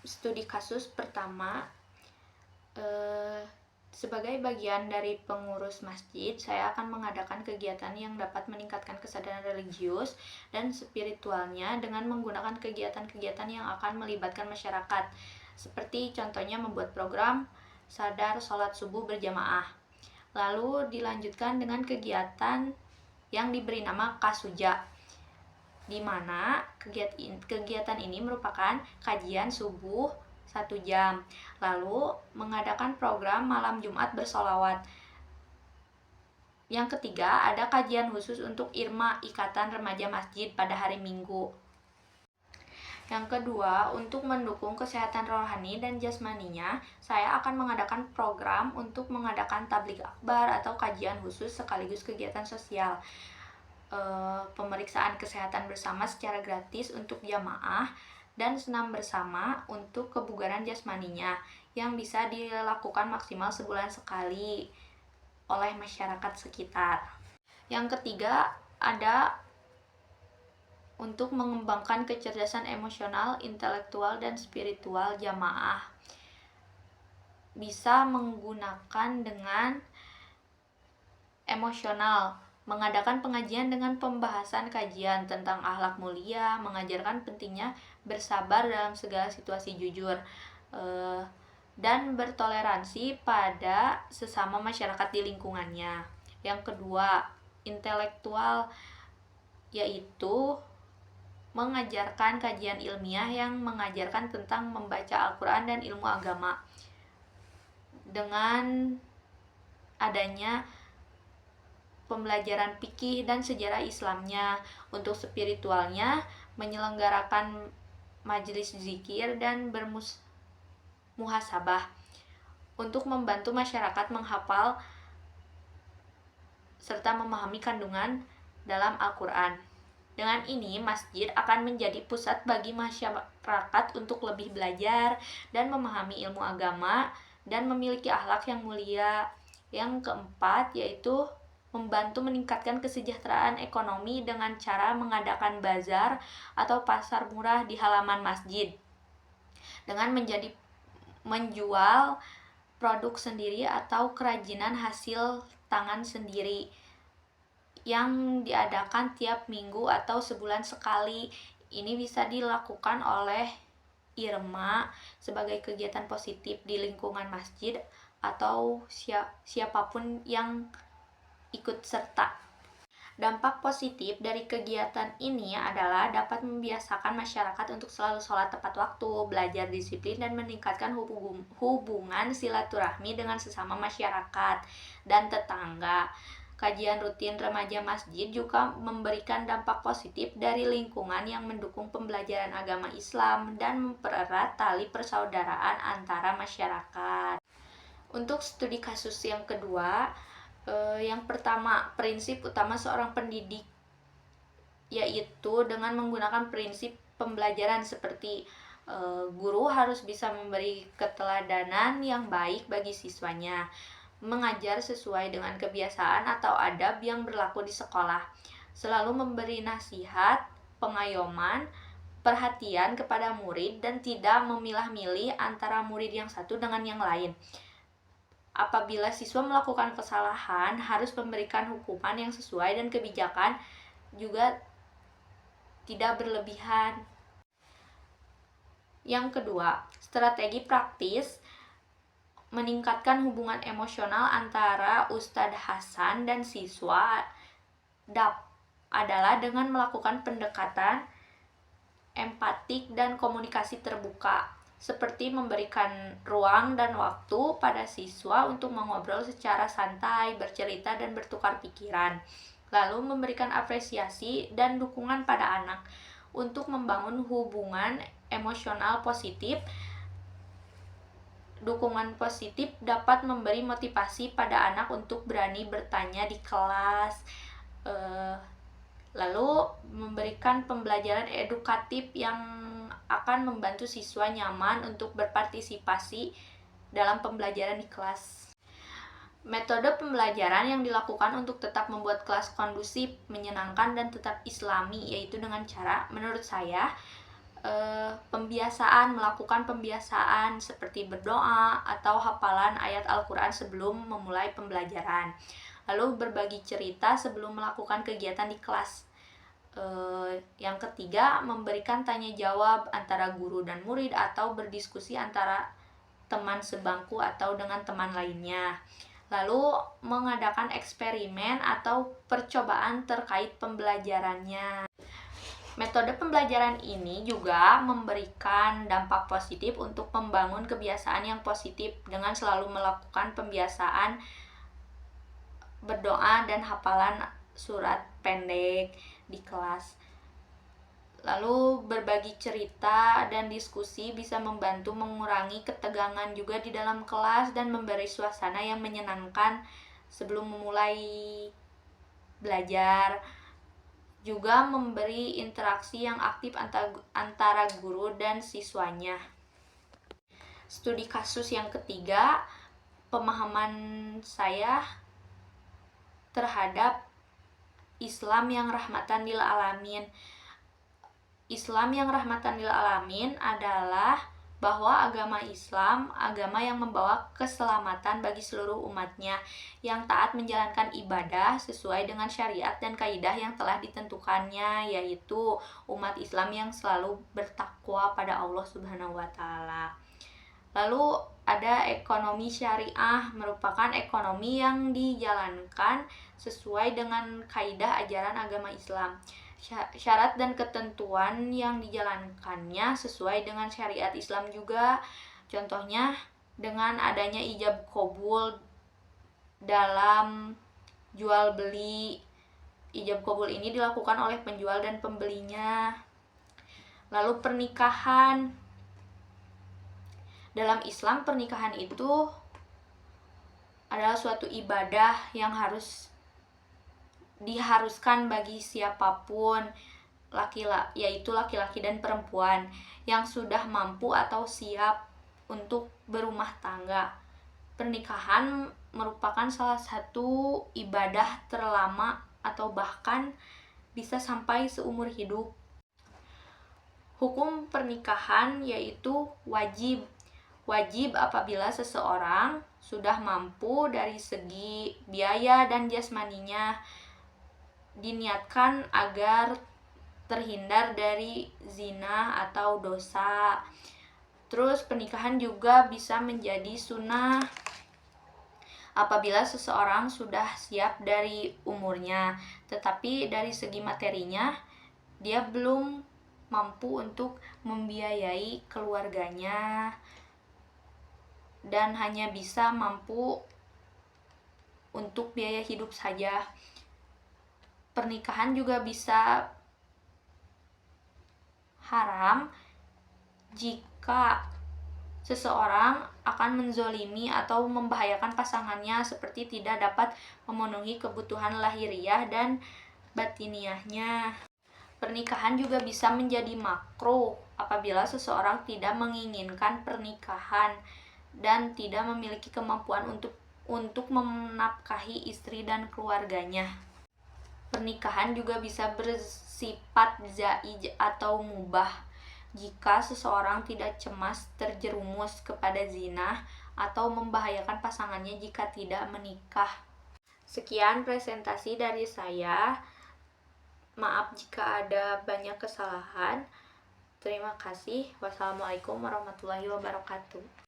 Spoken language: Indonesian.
studi kasus pertama, sebagai bagian dari pengurus masjid, saya akan mengadakan kegiatan yang dapat meningkatkan kesadaran religius dan spiritualnya dengan menggunakan kegiatan-kegiatan yang akan melibatkan masyarakat, seperti contohnya membuat program sadar sholat subuh berjamaah. Lalu dilanjutkan dengan kegiatan yang diberi nama Kasuja, di mana kegiatan ini merupakan kajian subuh 1 jam, lalu mengadakan program malam Jumat bersolawat. Yang ketiga, ada kajian khusus untuk Irma Ikatan Remaja Masjid pada hari Minggu. Yang kedua, untuk mendukung kesehatan rohani dan jasmaninya, saya akan mengadakan program untuk mengadakan tabligh akbar atau kajian khusus sekaligus kegiatan sosial. Pemeriksaan kesehatan bersama secara gratis untuk jamaah, dan senam bersama untuk kebugaran jasmaninya yang bisa dilakukan maksimal sebulan sekali oleh masyarakat sekitar. Yang ketiga, ada untuk mengembangkan kecerdasan emosional, intelektual, dan spiritual jamaah. Bisa menggunakan dengan emosional, mengadakan pengajian dengan pembahasan kajian tentang akhlak mulia, mengajarkan pentingnya bersabar dalam segala situasi, jujur, dan bertoleransi pada sesama masyarakat di lingkungannya. Yang kedua, intelektual, yaitu mengajarkan kajian ilmiah yang mengajarkan tentang membaca Al-Quran dan ilmu agama. Dengan adanya pembelajaran fikih dan sejarah Islamnya. Untuk spiritualnya, menyelenggarakan majelis zikir dan bermuhasabah untuk membantu masyarakat menghafal serta memahami kandungan dalam Al-Quran. Dengan ini, masjid akan menjadi pusat bagi masyarakat untuk lebih belajar dan memahami ilmu agama dan memiliki akhlak yang mulia. Yang keempat, yaitu membantu meningkatkan kesejahteraan ekonomi dengan cara mengadakan bazar atau pasar murah di halaman masjid, dengan menjual produk sendiri atau kerajinan hasil tangan sendiri yang diadakan tiap minggu atau sebulan sekali. Ini bisa dilakukan oleh Irma sebagai kegiatan positif di lingkungan masjid atau siapapun yang ikut serta. Dampak positif dari kegiatan ini adalah dapat membiasakan masyarakat untuk selalu sholat tepat waktu, belajar disiplin, dan meningkatkan hubungan silaturahmi dengan sesama masyarakat dan tetangga. Kajian rutin remaja masjid juga memberikan dampak positif dari lingkungan yang mendukung pembelajaran agama Islam dan mempererat tali persaudaraan antara masyarakat. Untuk studi kasus yang kedua, yang pertama, prinsip utama seorang pendidik, yaitu dengan menggunakan prinsip pembelajaran seperti guru harus bisa memberi keteladanan yang baik bagi siswanya, mengajar sesuai dengan kebiasaan atau adab yang berlaku di sekolah, selalu memberi nasihat, pengayoman, perhatian kepada murid, dan tidak memilah-milih antara murid yang satu dengan yang lain. Apabila siswa melakukan kesalahan, harus memberikan hukuman yang sesuai dan kebijakan juga tidak berlebihan. Yang kedua, strategi praktis meningkatkan hubungan emosional antara Ustadz Hasan dan siswa adalah dengan melakukan pendekatan empatik dan komunikasi terbuka, seperti memberikan ruang dan waktu pada siswa untuk mengobrol secara santai, bercerita, dan bertukar pikiran. Lalu memberikan apresiasi dan dukungan pada anak untuk membangun hubungan emosional positif. Dukungan positif dapat memberi motivasi pada anak untuk berani bertanya di kelas, lalu memberikan pembelajaran edukatif yang akan membantu siswa nyaman untuk berpartisipasi dalam pembelajaran di kelas. Metode pembelajaran yang dilakukan untuk tetap membuat kelas kondusif, menyenangkan, dan tetap islami, yaitu dengan cara, menurut saya, melakukan pembiasaan seperti berdoa atau hafalan ayat Al-Quran sebelum memulai pembelajaran. Lalu berbagi cerita sebelum melakukan kegiatan di kelas. Yang ketiga, memberikan tanya jawab antara guru dan murid atau berdiskusi antara teman sebangku atau dengan teman lainnya. Lalu mengadakan eksperimen atau percobaan terkait pembelajarannya. Metode pembelajaran ini juga memberikan dampak positif untuk membangun kebiasaan yang positif dengan selalu melakukan pembiasaan berdoa dan hafalan surat pendek di kelas. Lalu berbagi cerita dan diskusi bisa membantu mengurangi ketegangan juga di dalam kelas dan memberi suasana yang menyenangkan sebelum memulai belajar. Juga memberi interaksi yang aktif antara guru dan siswanya. Studi kasus yang ketiga, pemahaman saya terhadap Islam yang rahmatan lil alamin. Islam yang rahmatan lil alamin adalah bahwa agama Islam, agama yang membawa keselamatan bagi seluruh umatnya, yang taat menjalankan ibadah sesuai dengan syariat dan kaidah yang telah ditentukannya, yaitu umat Islam yang selalu bertakwa pada Allah Subhanahu wa Ta'ala. Lalu ada ekonomi syariah, merupakan ekonomi yang dijalankan sesuai dengan kaidah ajaran agama Islam. Syarat dan ketentuan yang dijalankannya sesuai dengan syariat Islam juga. Contohnya dengan adanya ijab qabul dalam jual beli. Ijab qabul ini dilakukan oleh penjual dan pembelinya. Lalu pernikahan. Dalam Islam, pernikahan itu adalah suatu ibadah yang diharuskan bagi siapapun, yaitu laki-laki dan perempuan yang sudah mampu atau siap untuk berumah tangga. Pernikahan merupakan salah satu ibadah terlama atau bahkan bisa sampai seumur hidup. Hukum pernikahan yaitu wajib apabila seseorang sudah mampu dari segi biaya dan jasmaninya, diniatkan agar terhindar dari zina atau dosa. Terus pernikahan juga bisa menjadi sunnah apabila seseorang sudah siap dari umurnya, tetapi dari segi materinya dia belum mampu untuk membiayai keluarganya dan hanya bisa mampu untuk biaya hidup saja. Pernikahan juga bisa haram jika seseorang akan menzolimi atau membahayakan pasangannya seperti tidak dapat memenuhi kebutuhan lahiriah dan batiniahnya. Pernikahan juga bisa menjadi makruh apabila seseorang tidak menginginkan pernikahan dan tidak memiliki kemampuan untuk menafkahi istri dan keluarganya. Pernikahan juga bisa bersifat zaij atau mubah jika seseorang tidak cemas terjerumus kepada zina atau membahayakan pasangannya jika tidak menikah. Sekian presentasi dari saya. Maaf jika ada banyak kesalahan. Terima kasih. Wassalamualaikum warahmatullahi wabarakatuh.